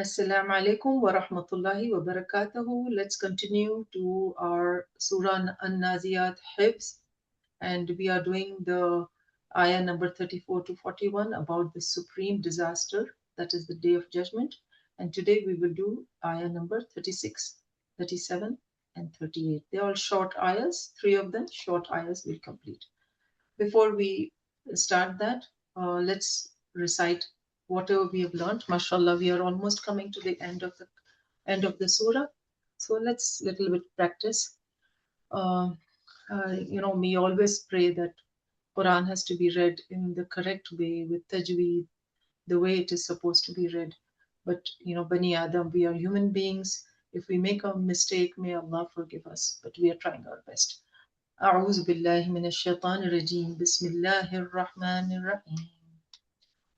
Assalamu alaikum wa rahmatullahi wa barakatuhu. Let's continue to our Surah An-Naziat Hifz, and we are doing the ayah number 34 to 41 about the supreme disaster, that is the Day of Judgment. And today we will do ayah number 36, 37, and 38. They are all short ayahs, three of them short ayahs will complete. Before we start that, let's recite whatever we have learned. MashaAllah, we are almost coming to the end of the surah. So let's little bit practice. Uh, we always pray that Quran has to be read in the correct way with tajweed, the way it is supposed to be read. But Bani Adam, we are human beings. If we make a mistake, may Allah forgive us. But we are trying our best. أعوذ بالله من الشيطان الرجيم بسم الله الرحمن الرحيم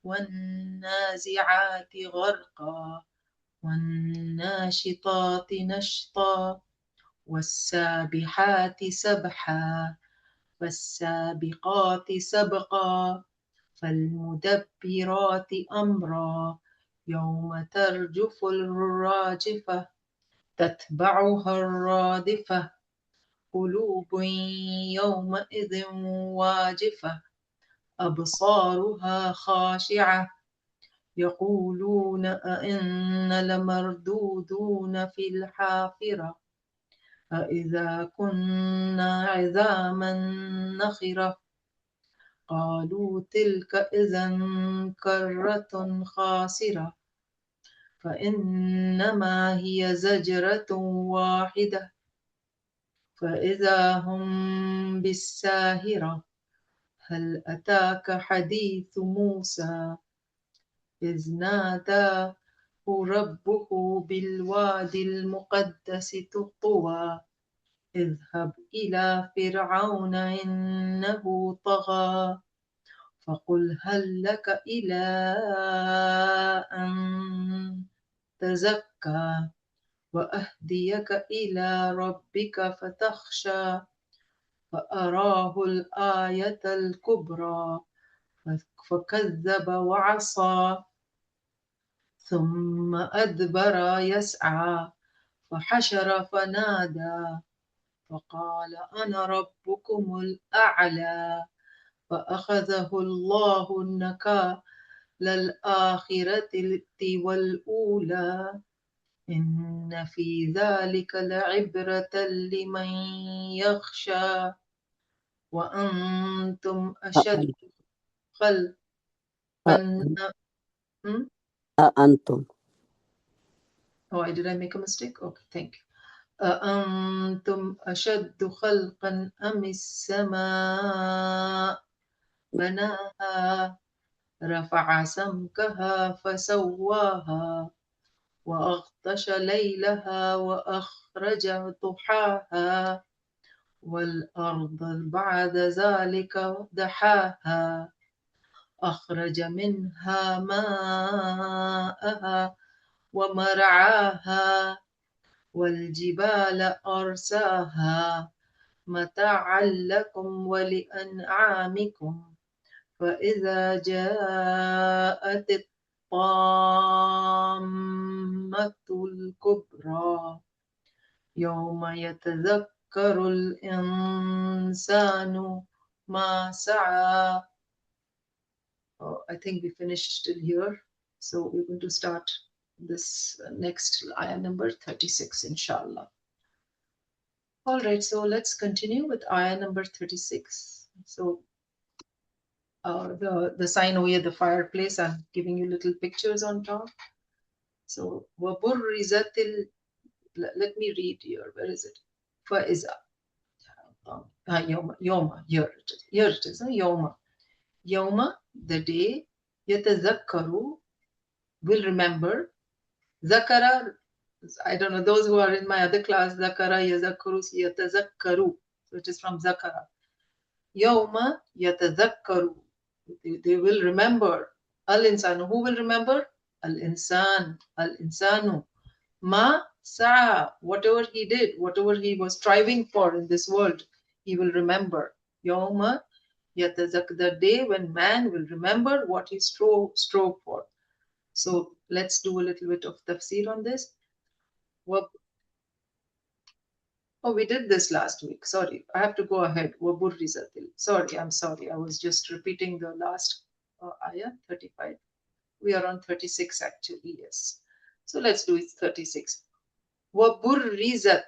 والنازعات غرقا والناشطات نشطا والسابحات سبحا فالسابقات سبقا فالمدبرات أمرا يوم ترجف الراجفة تتبعها الرادفة قلوب يومئذ واجفة أبصارها خاشعة يقولون أئنا لمردودون في الحافرة أإذا كنا عظاما نخرة قالوا تلك إذا كرة خاسرة فإنما هي زجرة واحدة فإذا هم بالساهرة هل أتاك حديث موسى إذ ناداه ربه بالوادي المقدس طوى اذهب إلى فرعون إنه طغى فقل هل لك إلى أن تزكى وأهديك إلى ربك فتخشى فأراه الآية الكبرى فكذب وعصى ثم أدبر يسعى فحشر فنادى فقال أنا ربكم الأعلى فأخذه الله النكال الآخرة والأولى إن في ذلك لعبرة لمن يخشى وأنتم أشد خلقا أأنتم did I make a mistake? Okay, thank you. أأنتم أشد خلقا أم السماء بناها رفع سمكها فسواها وأغطش ليلها وأخرج ضحاها والأرض بعد ذلك دحاها أخرج منها ماءها ومرعاها والجبال أرساها متاعا لكم ولأنعامكم فإذا جاءت الطامة الكبرى يوم يتذكر الإنسان ما سعى. I think we finished till here. So we're going to start this next ayah number 36, inshallah. All right, so let's continue with ayah number 36. So the sign over here, the fireplace, I'm giving you little pictures on top. So وَبُرِّزَتِ let me read here. Where is it? فَإِذَا Yoma, here it is. Here it is. Yoma. Yoma, the day. Yatazakkaru, will remember. Zakara, I don't know, those who are in my other class, Zakara, Yazakuru, Yatazakkaru. So it is from Zakara. Yawma Yatazakkaru. They will remember. Al-Insanu. Who will remember? Al-Insan. Al-Insanu. Ma Sa'a. Whatever he did, whatever he was striving for in this world, he will remember. Yawma Yatazak. The day when man will remember what he strove for. So let's do a little bit of tafsir on this. Wab- Oh, we did this last week. Sorry, I have to go ahead. Waburrizatil. Sorry, I'm sorry. I was just repeating the last ayah, 35. We are on 36 actually, yes. So let's do it 36. Waburrizat.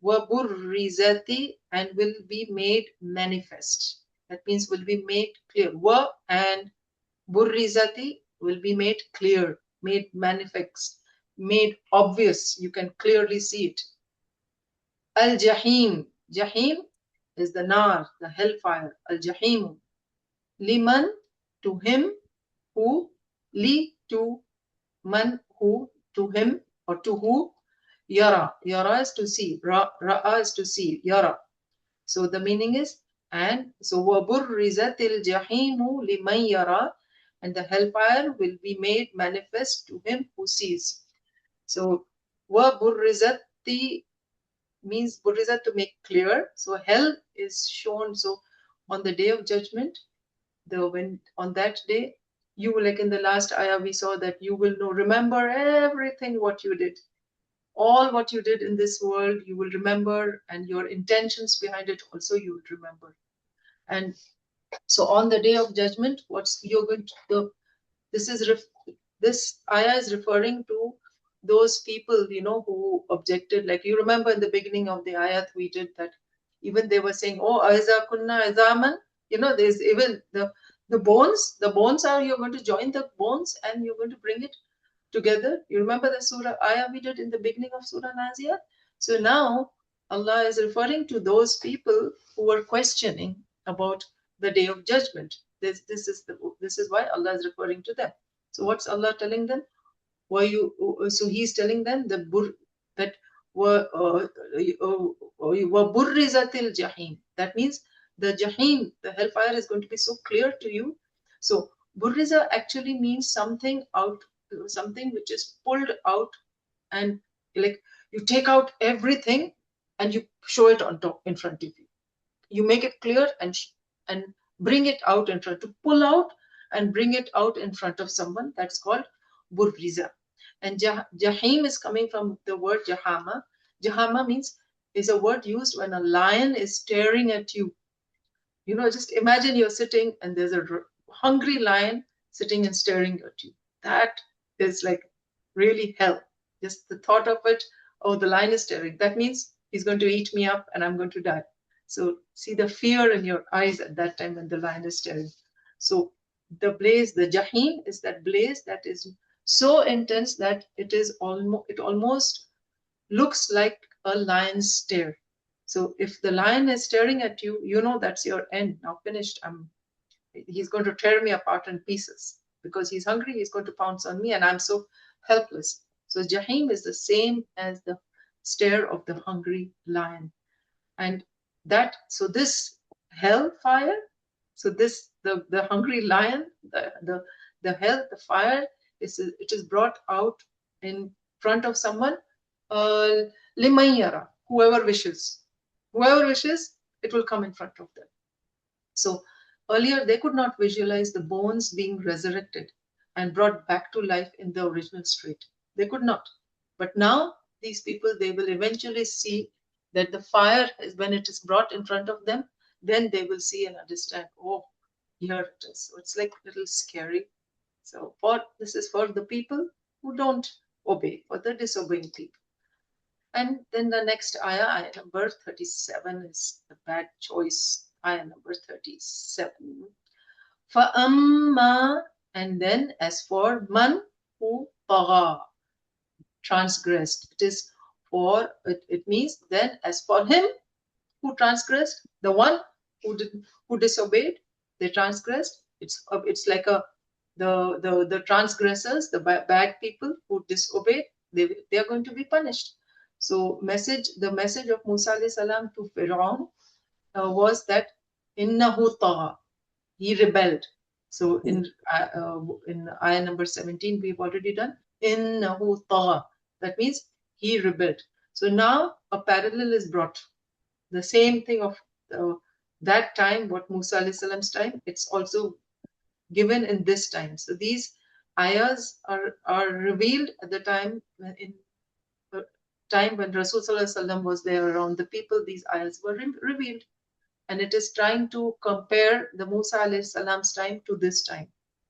Waburrizati, and will be made manifest. That means will be made clear. Wa and burrizati will be made clear, made manifest, made obvious. You can clearly see it. Al Jahim. Jahim is the nar, the hellfire. Al Jahim. Liman, to him, who, li, to man, who, to him, or to who, yara. Yara is to see. Ra'a is to see. Yara. So the meaning is, and so وَبُرِّزَتِ الْجَحِيمُ لِمَنْ يَرَى, and the hellfire will be made manifest to him who sees. So وَبُرِّزَتِ means burrizat, to make clear. So hell is shown. So on the day of judgment, when on that day, you, like in the last ayah we saw, that you will know, remember everything what you did, all what you did in this world you will remember, and your intentions behind it also you will remember. And so on the day of judgment, what's you're going to the this is this ayah is referring to those people, who objected. Like, you remember in the beginning of the ayat we did that, even they were saying, oh, aiza kunna izaman, there's even the bones are, you're going to join the bones and you're going to bring it together. You remember the surah ayah we did in the beginning of Surah Naziat? So now Allah is referring to those people who were questioning about the day of judgment. This is why Allah is referring to them. So what's Allah telling them? Were you? So He's telling them that were burrizatil jahim. That means the jahim, the hellfire, is going to be so clear to you. So burriza actually means something out, something which is pulled out, and like you take out everything and you show it on top in front of you. You make it clear and bring it out in front, to pull out and bring it out in front of someone. That's called burriza. And jahim is coming from the word jahama. Jahama means, is a word used when a lion is staring at you. Just imagine you're sitting and there's a hungry lion sitting and staring at you. That is like really hell. Just the thought of it. Oh, the lion is staring. That means he's going to eat me up and I'm going to die. So see the fear in your eyes at that time when the lion is staring. So the blaze, the jahim, is that blaze that is so intense that it almost looks like a lion's stare. So if the lion is staring at you, that's your end. Now finished. He's going to tear me apart in pieces because he's hungry. He's going to pounce on me, and I'm so helpless. So Jahim is the same as the stare of the hungry lion, and so this hellfire. So this the hungry lion, the hell, the fire it is brought out in front of someone. Limayara, whoever wishes, it will come in front of them. So earlier they could not visualize the bones being resurrected and brought back to life in the original state. They could not. But now these people, they will eventually see that the fire is, when it is brought in front of them, then they will see and understand, oh, here it is. So it's like a little scary. So this is for the people who don't obey, for the disobeying people. And then the next ayah, ayah number 37, is the bad choice. Ayah number 37. فَأَمَّا, and then as for man who طَغَى, transgressed. It means then as for him who transgressed, the one who disobeyed, they transgressed. It's like the transgressors, the bad people who disobeyed, they are going to be punished. So the message of Musa alayhi salam to Pharaoh was that innahu tagha, he rebelled. So in ayah number 17 we've already done innahu tagha. That means he rebelled. So now a parallel is brought. The same thing of that time, what Musa alayhi salam's time, it's also given in this time. So these ayahs are revealed at the time when Rasul Sallallahu Alaihi Wasallam was there around the people, these ayahs were revealed. And it is trying to compare the Musa alayhi salam's time to this time.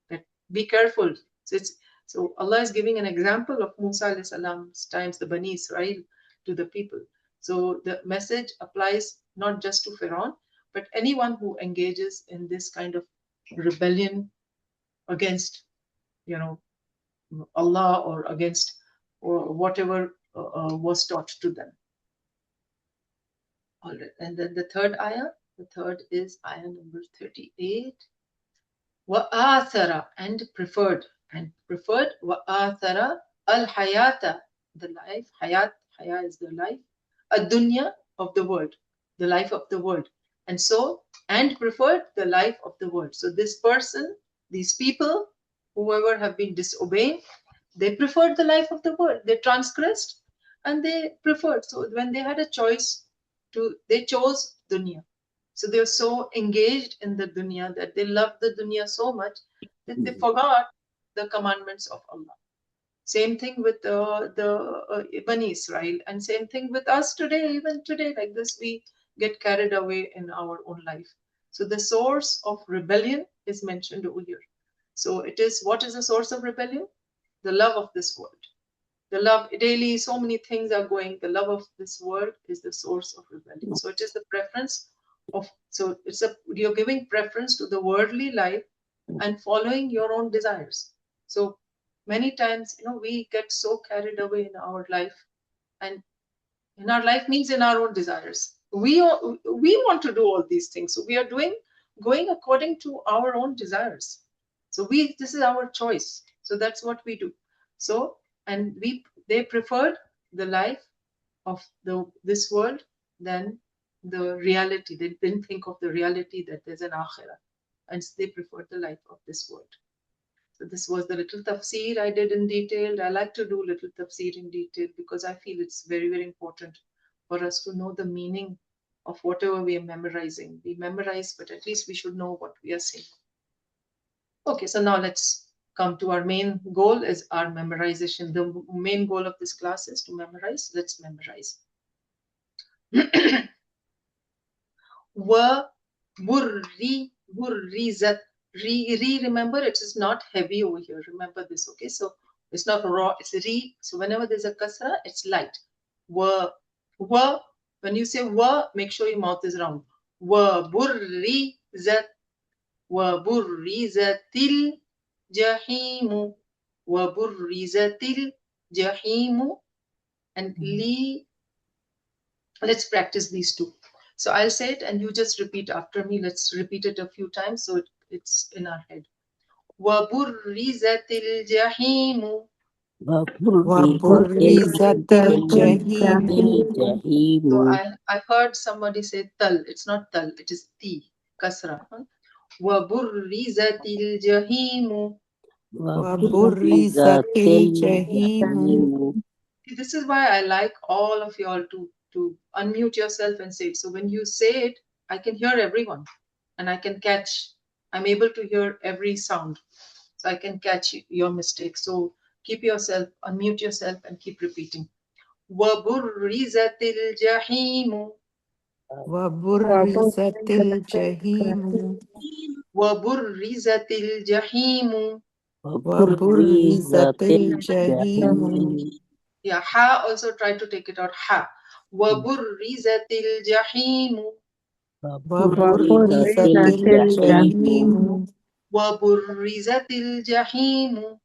That be careful. So Allah is giving an example of Musa alayhi salam's times, the Bani Israel, to the people. So the message applies not just to Pharaoh, but anyone who engages in this kind of rebellion against, Allah or against or whatever was taught to them. All right. And then the third is ayah number 38. وَآثَرَ and preferred. وَآثَرَ الْحَيَاةَ the life. Haya is the life. الدُّنْيَا of the world. The life of the world. And preferred the life of the world. So this person, these people, whoever have been disobeying, they preferred the life of the world. They transgressed and they preferred. So when they had a choice, they chose dunya. So they were so engaged in the dunya that they loved the dunya so much that they forgot the commandments of Allah. Same thing with the Bani Israel, and same thing with us today. Even today, like this, we get carried away in our own life. So the source of rebellion is mentioned over here. So what is the source of rebellion? The love of this world. The love daily, so many things are going. The love of this world is the source of rebellion. So it is the preference you're giving preference to the worldly life and following your own desires. So many times, we get so carried away in our life, and in our life means in our own desires. We want to do all these things, so we are going according to our own desires. So this is our choice. So that's what we do. So they preferred the life of this world than the reality. They didn't think of the reality that there's an akhirah, and they preferred the life of this world. So this was the little tafsir I did in detail. I like to do little tafsir in detail because I feel it's very, very important for us to know the meaning of whatever we are memorizing. We memorize, but at least we should know what we are saying. Okay, so now let's come to our main goal is our memorization. The main goal of this class is to memorize. Let's memorize. Burrizat. Remember, it is not heavy over here. Remember this, okay? So it's not raw, it's re. So whenever there's a kasra, it's light. When you say wa, make sure your mouth is round. Burrizat. وبرزت الجحيم وبرزت الجحيم and let's practice these two. So I'll say it and you just repeat after me. Let's repeat it a few times so it's in our head. وبرزت الجحيم وبرزت الجحيم. So I heard somebody say tal. It's not tal, it is ti, kasra. وبرزت الجحيم وبرزت الجحيم. This is why I like all of you all to unmute yourself and say it. So when you say it, I can hear everyone and I'm able to hear every sound. So I can catch your mistakes. So unmute yourself and keep repeating. وبرزت الجحيم وبرزت الجحيم وبرزت الجحيم وبرزت الجحيم. Yeah, ha also try to take it out. Ha. وبرزت الجحيم وبرزت الجحيم وبرزت الجحيم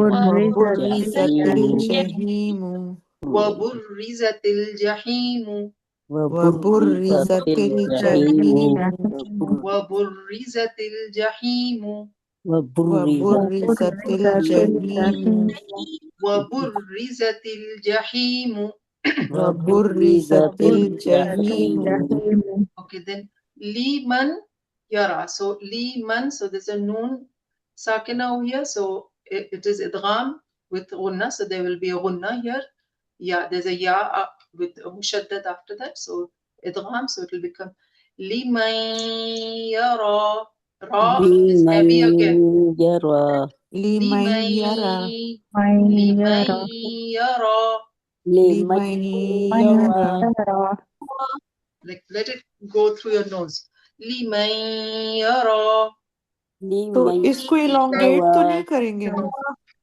وبرزت الجحيم وبرزت الجحيم وبرزت الجحيم وبرزت الجحيم وبرزت الجحيم وبرزت الجحيم وبرزت الجحيم. Okay, then liman yara. So liman, so there's a noon sakina over here. So it is idgham with gunna. So there will be a gunna here. Yeah, there's a ya with a mushaddad after that. So idgham, so it will become liman yara. Ra is heavy again. liman yara, liman yara. liman yara. Like, let it go through your nose. liman yara. तो इसको elongate तो नहीं करेंगे ना?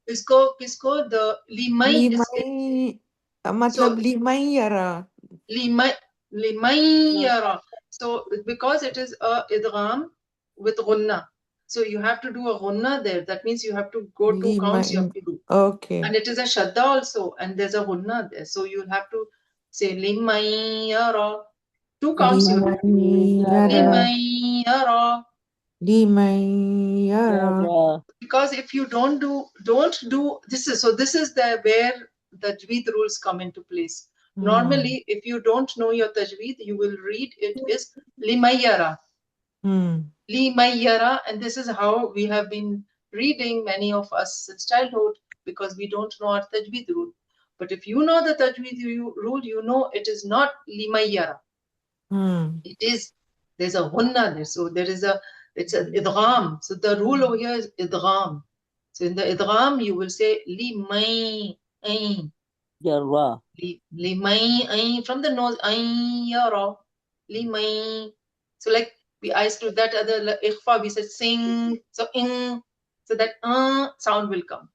किसको the limay is लिमाई मतलब लिमाई यारा. limay yara. So because it is a idgham with gunna, so you have to do a gunna there. That means you have to go 2 counts. You have to do. Okay. And it is a shadda also, and there's a gunna there. So you'll have to say limay yara. 2 counts you have to do. Limay yara. Liman yara. Because if you don't do this is the where the tajweed rules come into place. Normally, if you don't know your tajweed, you will read it is limayara. Limayara, and this is how we have been reading, many of us since childhood, because we don't know our tajweed rule. But if you know the tajweed rule, you know it is not limayara. It is, there's a hunna there. So there is it's an idgham. So the rule over here is idgham. So in the idgham, you will say limay ain. Limay ain, from the nose, ain yara. Limay. So like I used to that other ikhfa, we said sing. So in, so that sound will come.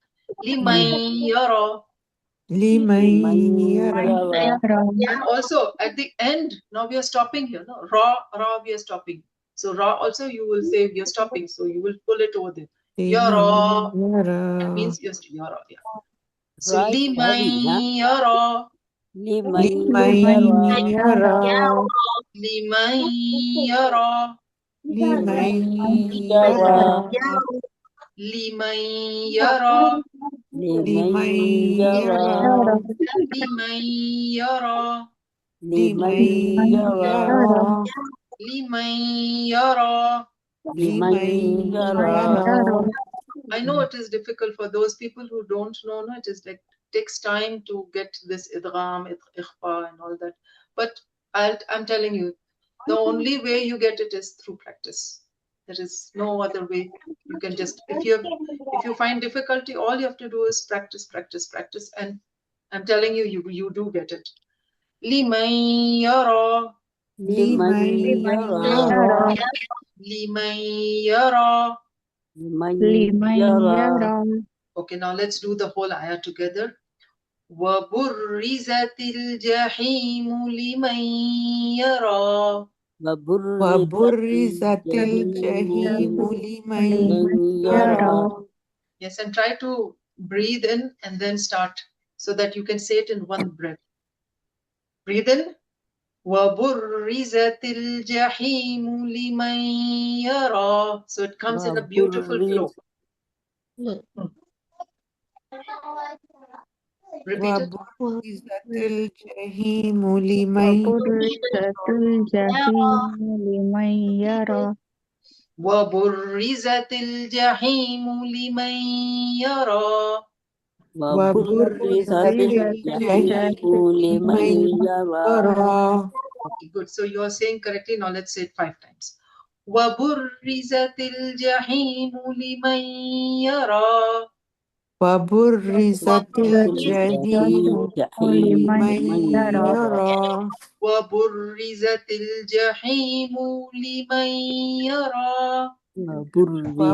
Limay yara. Liman yara. And also at the end, now we are stopping here. No, ra we are stopping. So ra also you will say we are stopping. So you will pull it over there. Yara. That means yara. Yeah. So limay yara. Liman yara. Limay yara. Liman yara. Limay yara. Liman yara. Limay yara. Liman yara. Limay yara. Liman yara. I know it is difficult for those people who don't know. No, it is like takes time to get this idgham, ikhfa, and all that. But I'm telling you, the only way you get it is through practice. There is no other way. You can just if you find difficulty, all you have to do is practice, practice, practice, and I'm telling you, you do get it. Liman yara, Liman yara. liman yara. Okay, now let's do the whole ayah together. وَبُرِّزَتِ الْجَحِيمُ لِمَنْ يَرَى. وبرزت الجحيم لمن يرى. Yes, and try to breathe in and then start so that you can say it in one breath. Breathe in. وَبُرِّزَتِ الْجَحِيمُ لِمَنْ يَرَى. So it comes in a beautiful flow. Repeat it. وبرزت الجحيم لمن وَبُرِّزَتِ الْجَحِيمُ لِمَنْ يَرَى. وبرزت الجحيم لمن يرى. Okay, good. So you are saying correctly. Now let's say it 5 times. وَبُرِّزَتِ الْجَحِيمُ لِمَنْ يَرَى. وبرزت الجحيم لمن يرى. وَبُرِّزَتِ الْجَحِيمُ لِمَنْ يَرَى.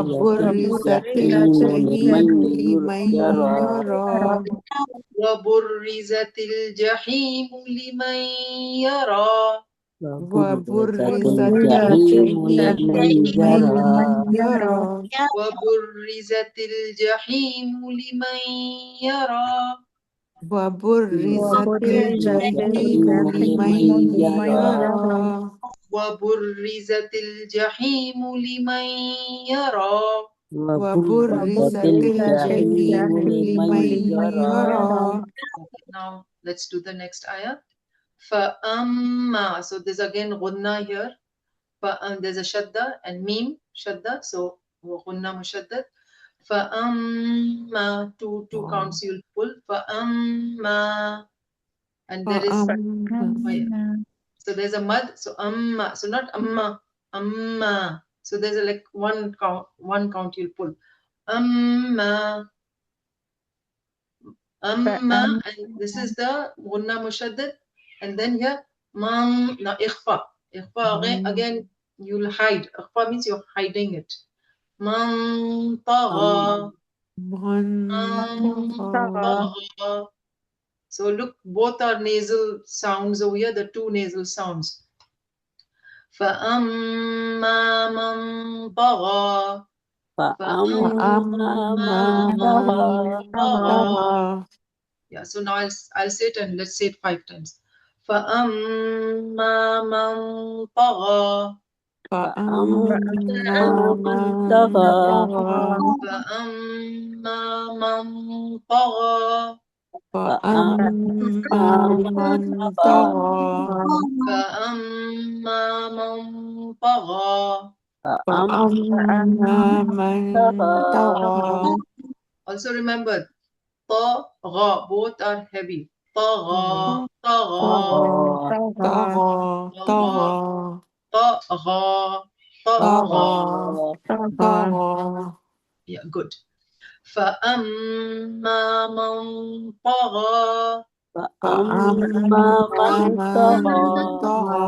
وبرزت الجحيم لمن يرى. وَبُرِّزَتِ الْجَحِيمُ لِمَنْ يَرَى. وبرزت الجحيم لمن يرى. وَبُرِّزَتِ الْجَحِيمُ لِمَنْ يَرَى. وبرزت الجحيم لمن يرى. وَبُرِّزَتِ الْجَحِيمُ لِمَنْ يَرَى. وبرزت الجحيم لمن يرى. Now let's do the next ayah. فَأَمَّا. So there's again gunna here. There's a shadda and mim shadda. So gunna mushaddad. فَأَمَّا. Two counts you'll pull. فَأَمَّا. And there is so there's a mad. So amma. So not amma. Amma. So there's a like one count you'll pull. Amma. Amma, and this is the gunna mushaddad, and then here man, now ikhfa. Ikhfa again you'll hide. Ikhfa means you're hiding it. Man tagha. Man tagha. So look, both are nasal sounds over here, the two nasal sounds. فَأَمَّا مَنْ طَغَى. فأما من طغى. Yeah, so now I'll say it and let's say it 5 times. فَأَمَّا مَنْ طَغَى. فأما من طغى. فَأَمَّا مَنْ طَغَى. فأما من طغى. فَأَمَّا مَنْ طَغَى. فأما من طغى. Also remember, طَغَى, both are heavy. طَغَى, طَغَى, طَغَى, طَغَى, طَغَى. Yeah, good. فَأَمَّا مَنْ طَغَى. فأما من طغى.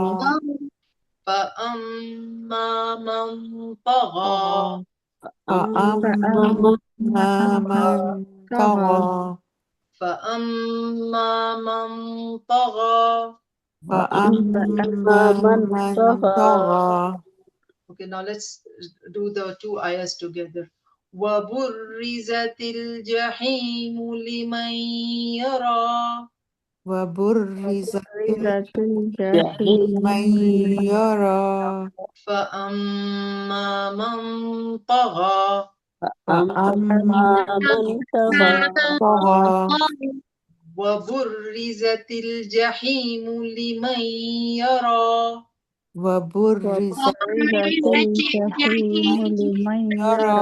فَأَمَّا مَنْ طَغَى. فأما من طغى. فَأَمَّا مَنْ طَغَى. فأما من طغى. Okay, now let's do the two ayahs together. وَبُرِّزَتِ الْجَحِيمُ لِمَنْ يَرَى. وبرزت جحيم من يرى. فَأَمَّا مَنْ طَغَى. فأما من طغى. طغى. وَبُرِّزَتِ الْجَحِيمُ لِمَنْ يَرَى. وبرزت الجحيم لمن يرى.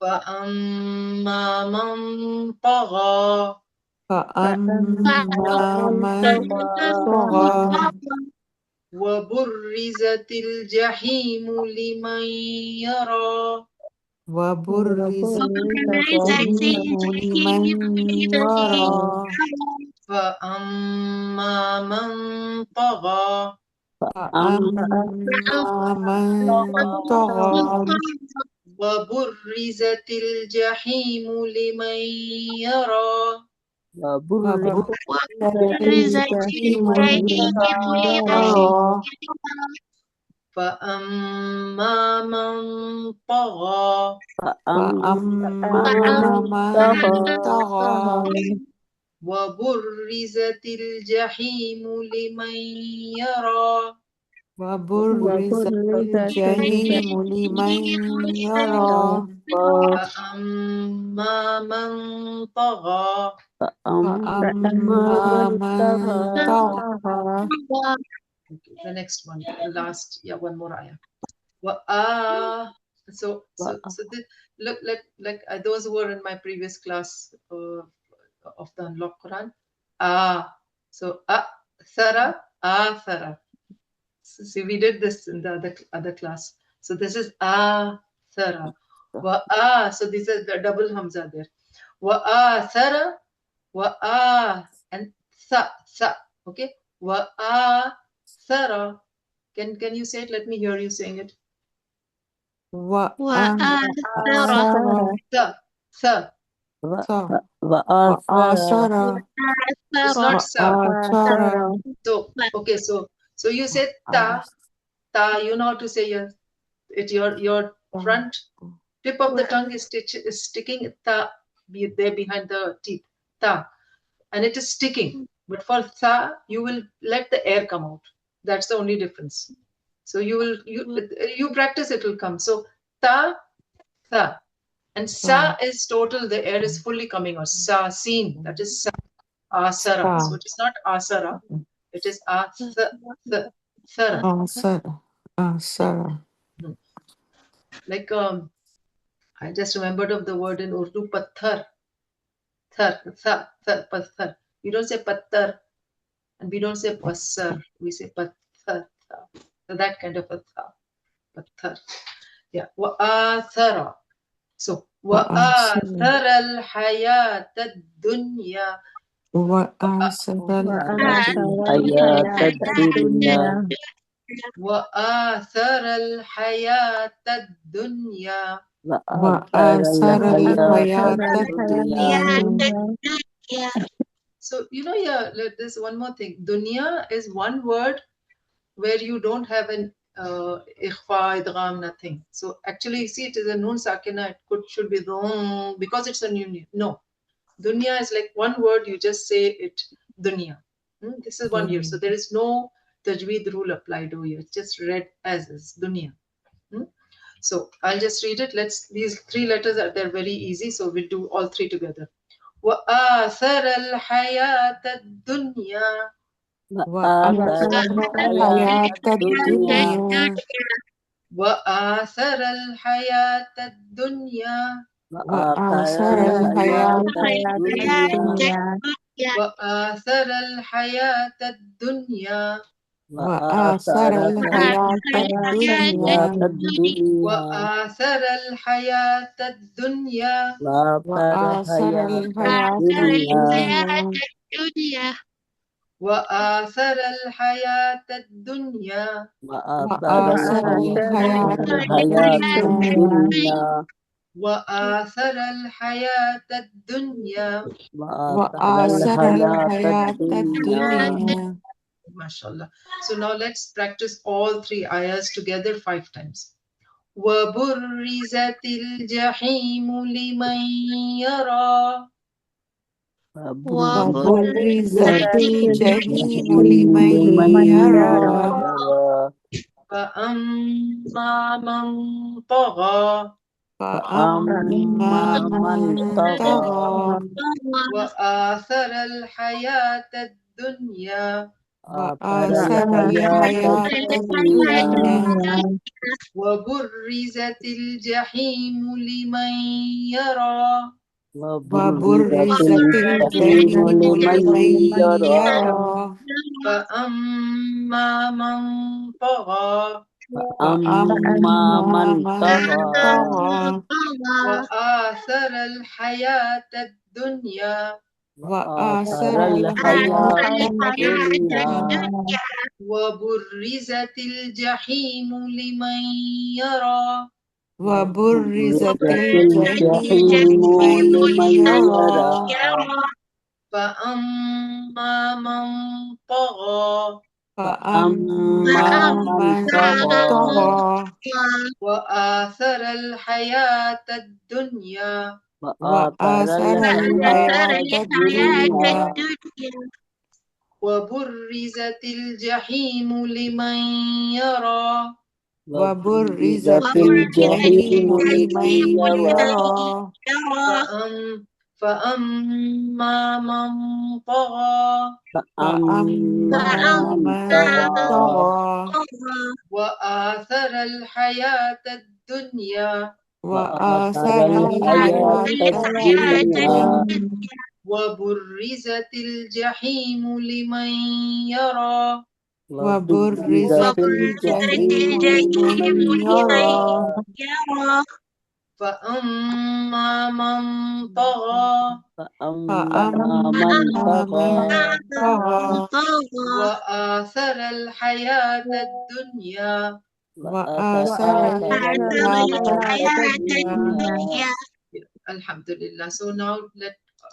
فَأَمَّا مَنْ طَغَى. فأما من طغى. وَبُرِّزَتِ الْجَحِيمُ لِمَنْ يَرَى. وبرزت الجحيم لمن يرى. فَأَمَّا مَنْ طَغَى. فأما من طغى. وَبُرِّزَتِ الْجَحِيمُ لِمَنْ يَرَى. وبرزت الجحيم الجحيم لمن لمن يرى. يرى. فَأَمَّا مَنْ طَغَى. فأما من طغى. وَبُرِّزَتِ الْجَحِيمُ لِمَنْ يَرَى. وبرزت الجحيم لمن يرى. فَأَمَّا مَنْ طَغَى. فأما من طغى. Okay, the next one, the last, yeah, one more ayah. So those who were in my previous class of the Unlocked Quran. So thara, thara. See, we did this in the other class. So this is thara. So these are the double hamza there. Thara, and sa. Okay. Thara. Can you say it? Let me hear you saying it. وآثر Sa. وآثر It's not sa. وآثر So okay. So you say ta. You know how to say your front tip of the tongue is sticking there behind the teeth. Ta. And it is sticking. But for tha, you will let the air come out. That's the only difference. So you practice, it will come. So ta, tha. And sa is total, the air is fully coming out. Sa, seen, that is sa, asara. So it is not asara, it is thara. آثر. Like I just remembered of the word in Urdu, patthar. Patthar. We don't say patthar, and we don't say passar. We say patthar. So that kind of a tha. Patthar. Yeah. Wa'athara. So وآثر الحياة الدنيا وآثر وآثر الحياة الحياة الدنيا الدنيا وآثر الحياة الدنيا وآثر وآثر الحياة وآثر الحياة الحياة الدنيا. الدنيا. الدنيا. So, yeah, there's one more thing. Dunya is one word where you don't have an ikhfa, idgham, nothing. So actually, you see, it is a noon sakina. Should be the because it's a new. No, dunya is like one word. You just say it, dunya. This is one year. So there is no tajweed rule applied over here. It's just read as is dunya. So I'll just read it. These three letters are they're very easy. So we'll do all three together. وآثر الحياة الدنيا وآثر وآثر الحياة الحياة الدنيا الدنيا. وآثر الحياة الدنيا وآثر وآثر وآثر الحياة الحياة الحياة الدنيا الدنيا وآثر الحياة الدنيا وآثر وآثر الحياة الحياة الدنيا. الدنيا وآثر الحياة الدنيا وآثر وآثر الحياة الحياة الدنيا الدنيا. وآثر الحياة الدنيا وآثر وآثر الحياة الحياة الحياة الدنيا. الدنيا الدنيا وآثر الحياة الدنيا وآثر وآثر الحياة الحياة الدنيا. الدنيا. MashaAllah. So now let's practice all three ayahs together 5 times. وبرزت الجحيم لمن يرى وبرزت وبرزت الجحيم الجحيم لمن لمن يرى. يرى فأما من طغى فأما فأما من من طغى طغى وآثر الحياة الدنيا آثر وآثر الحياة الحياة الدنيا الدنيا. الدنيا وبرزت الجحيم لمن يرى وبرزت وبرزت الجحيم الجحيم لمن لمن يرى يرى. فأما من طغى فأما وأما من من طغى طغى وآثر الحياة الدنيا وآثر وآثر وآثر الحياة الحياة الحياة الدنيا الدنيا. الدنيا وبرزت الجحيم لمن يرى وبرزت وبرزت الجحيم الجحيم لمن لمن يرى يرى. فأما من طغى فأما فأما من من طغى طغى وآثر الحياة الدنيا وآثر وآثر الحياة الحياة الدنيا الدنيا. وبرزت الجحيم لمن يرى وبرزت وبرزت الجحيم الجحيم لمن لمن يرى يرى. فأما من طغى فأما فأما من من طغى طغى وآثر الحياة الدنيا وآثر وآثر الحياة الحياة الحياة الدنيا الدنيا. الدنيا وبرزت الجحيم لمن يرى وبرزت وبرزت الجحيم الجحيم لمن لمن يرى يرى. فأما من طغى فأما من فأما طغى من طغى وآثر الحياة الدنيا وآثر وآثر الحياة وآثر الحياة الحياة الدنيا. الدنيا. الدنيا Alhamdulillah. So now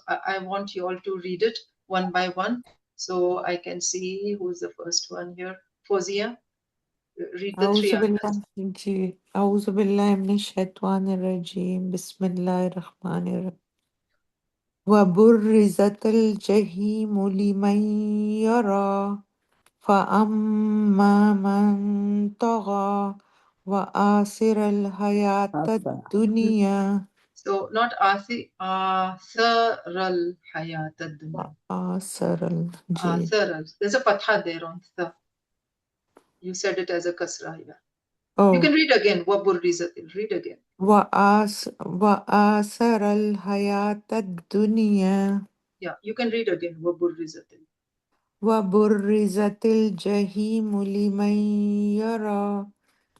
I want you all to read it one by one. So I can see who's the first one here. Fozia, read the three ayahs. أعوذ بالله من الشيطان الرجيم. بسم الله الرحمن الرحيم. وبرزت الجحيم لمن يرى. فأما من طغى وآثر الحياة أثر الدنيا. So not آثر الحياة الدنيا. وآثر آثر. There's a fatha there on the. You said it as a kasra. Yeah. You Oh, can read again. وبرزت. Read again. وآثر الحياة الدنيا. Yeah, you can read again. وبرزت. وبرزت الجحيم لمن يرى.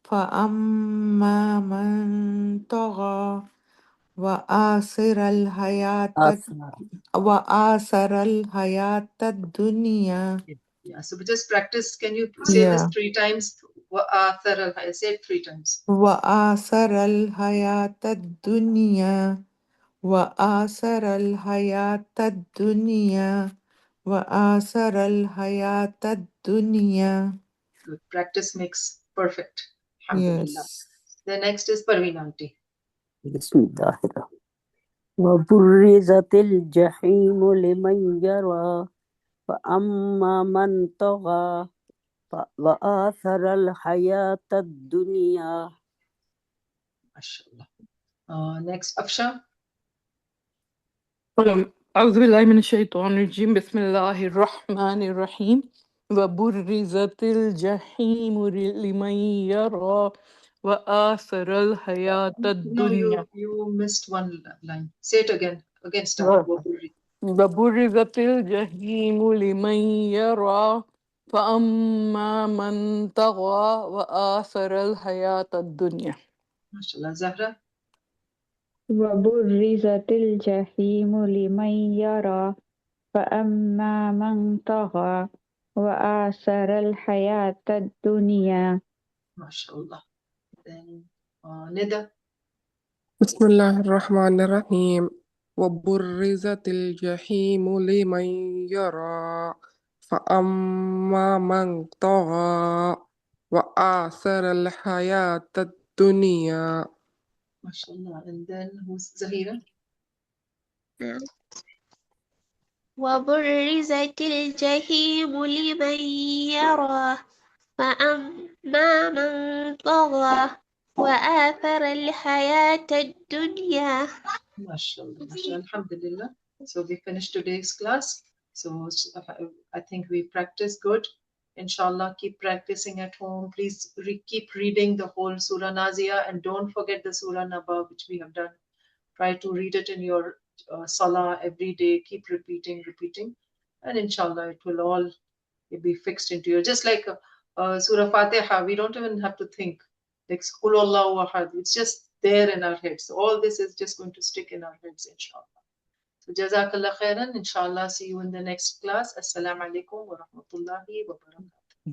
فأما من طغى وآثر الحياة آثار. وآثر الحياة الدنيا. Yeah, so we just practice. Can you say this Yeah. 3 times? I say it 3 times. وآثر الحياة الدنيا وآثر الحياة الدنيا وآثر الحياة الدنيا. Good. Practice makes perfect. Alhamdulillah. Yes. The next is Parveen auntie. بسم الله الرحمن. وبرزت الجحيم لمن يرى فأما من طغى وآثر الحياة الدنيا. MashaAllah. Next, Afsha. أعوذ بالله من الشيطان الرجيم بسم الله الرحمن الرحيم وبرزت الجحيم لمن يرى وآثر الحياة No, الدنيا you missed one line. Say it again. Again, start. Waburi. وبرزت الجحيم لمن يرى فأما من طغى وآثر الحياة الدنيا. MashaAllah. Zahra. وبرزت الجحيم لمن يرى فأما من طغى وآثر الحياة الدنيا. MashaAllah. Then Nida. بسم الله الرحمن الرحيم وبرزت الجحيم لمن يرى فأما من طغى وآثر الحياة الدنيا. MashaAllah. And then who's Zahira? وبرزت الجحيم لمن يرى فأما من طغى وآثر الحياة الدنيا. MashaAllah. MashaAllah. Alhamdulillah. So we finished today's class. So I think we practiced good. Inshallah, keep practicing at home. Please keep reading the whole Surah Naziat and don't forget the Surah Naba, which we have done. Try to read it in your salah every day. Keep repeating. And inshallah, it will all be fixed into your. Just like Surah Fatiha, we don't even have to think. Like Qul Allahu Ahad, it's just there in our heads. So all this is just going to stick in our heads, inshallah. So Jazakallah khairan. Inshallah, see you in the next class. Assalamu alaikum wa rahmatullahi wa barakatuh.